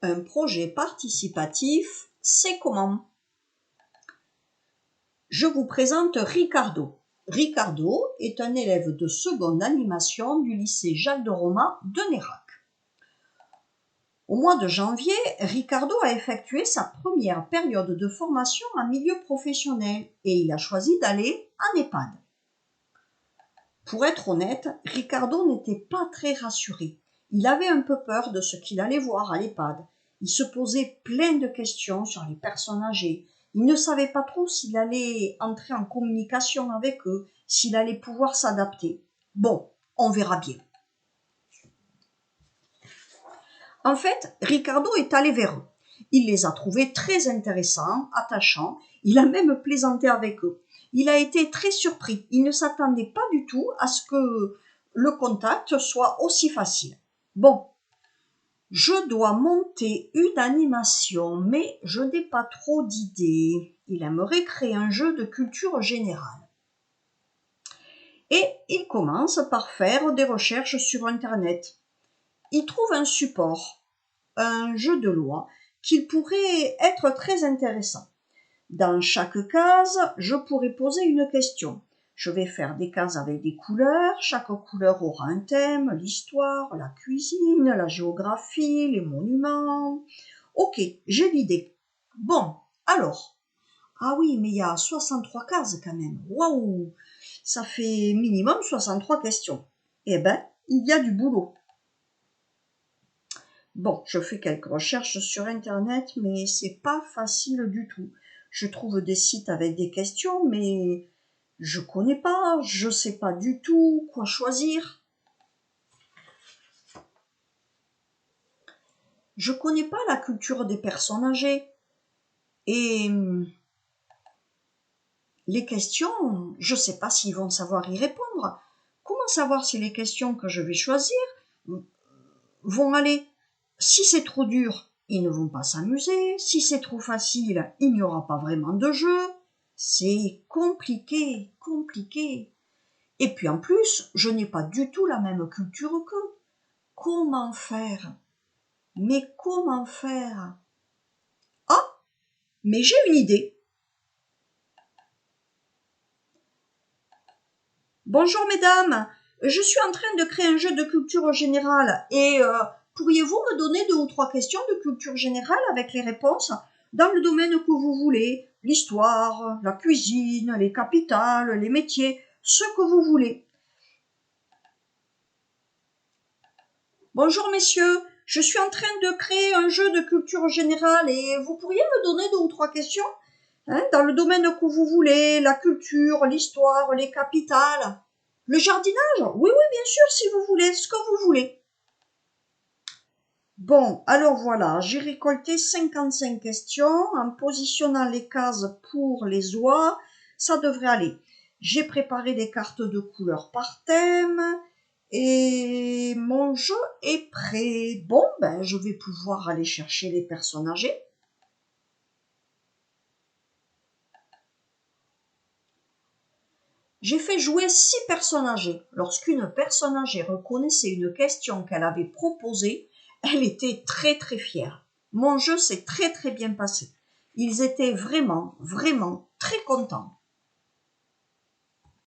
Un projet participatif, c'est comment? Je vous présente Ricardo. Ricardo est un élève de seconde animation du lycée Jacques de Roma de Nérac. Au mois de janvier, Ricardo a effectué sa première période de formation en milieu professionnel et il a choisi d'aller en EHPAD. Pour être honnête, Ricardo n'était pas très rassuré. Il avait un peu peur de ce qu'il allait voir à l'EHPAD. Il se posait plein de questions sur les personnes âgées. Il ne savait pas trop s'il allait entrer en communication avec eux, s'il allait pouvoir s'adapter. Bon, on verra bien. En fait, Ricardo est allé vers eux. Il les a trouvés très intéressants, attachants. Il a même plaisanté avec eux. Il a été très surpris. Il ne s'attendait pas du tout à ce que le contact soit aussi facile. Bon, je dois monter une animation, mais je n'ai pas trop d'idées. Il aimerait créer un jeu de culture générale. Et il commence par faire des recherches sur Internet. Il trouve un support, un jeu de loi, qui pourrait être très intéressant. Dans chaque case, je pourrais poser une question. Je vais faire des cases avec des couleurs. Chaque couleur aura un thème, l'histoire, la cuisine, la géographie, les monuments. Ok, j'ai l'idée. Bon, alors. Ah oui, mais il y a 63 cases quand même. Waouh, ça fait minimum 63 questions. Eh ben, il y a du boulot. Bon, je fais quelques recherches sur Internet, mais c'est pas facile du tout. Je trouve des sites avec des questions, mais je connais pas, je sais pas du tout quoi choisir. Je connais pas la culture des personnes âgées. Et les questions, je sais pas s'ils vont savoir y répondre. Comment savoir si les questions que je vais choisir vont aller? Si c'est trop dur, ils ne vont pas s'amuser. Si c'est trop facile, il n'y aura pas vraiment de jeu. C'est compliqué, compliqué. Et puis en plus, je n'ai pas du tout la même culture qu'eux. Comment faire? Mais comment faire? Ah, mais j'ai une idée. Bonjour mesdames, je suis en train de créer un jeu de culture générale et pourriez-vous me donner 2 ou 3 questions de culture générale avec les réponses dans le domaine que vous voulez, l'histoire, la cuisine, les capitales, les métiers, ce que vous voulez. Bonjour messieurs, je suis en train de créer un jeu de culture générale et vous pourriez me donner 2 ou 3 questions dans le domaine que vous voulez, la culture, l'histoire, les capitales. Le jardinage? Oui, oui, bien sûr, si vous voulez, ce que vous voulez. Bon, alors voilà, j'ai récolté 55 questions en positionnant les cases pour les oies. Ça devrait aller. J'ai préparé des cartes de couleurs par thème et mon jeu est prêt. Bon, ben, je vais pouvoir aller chercher les personnes âgées. J'ai fait jouer 6 personnes âgées. Lorsqu'une personne âgée reconnaissait une question qu'elle avait proposée, elle était très très fière. Mon jeu s'est très très bien passé. Ils étaient vraiment, vraiment très contents.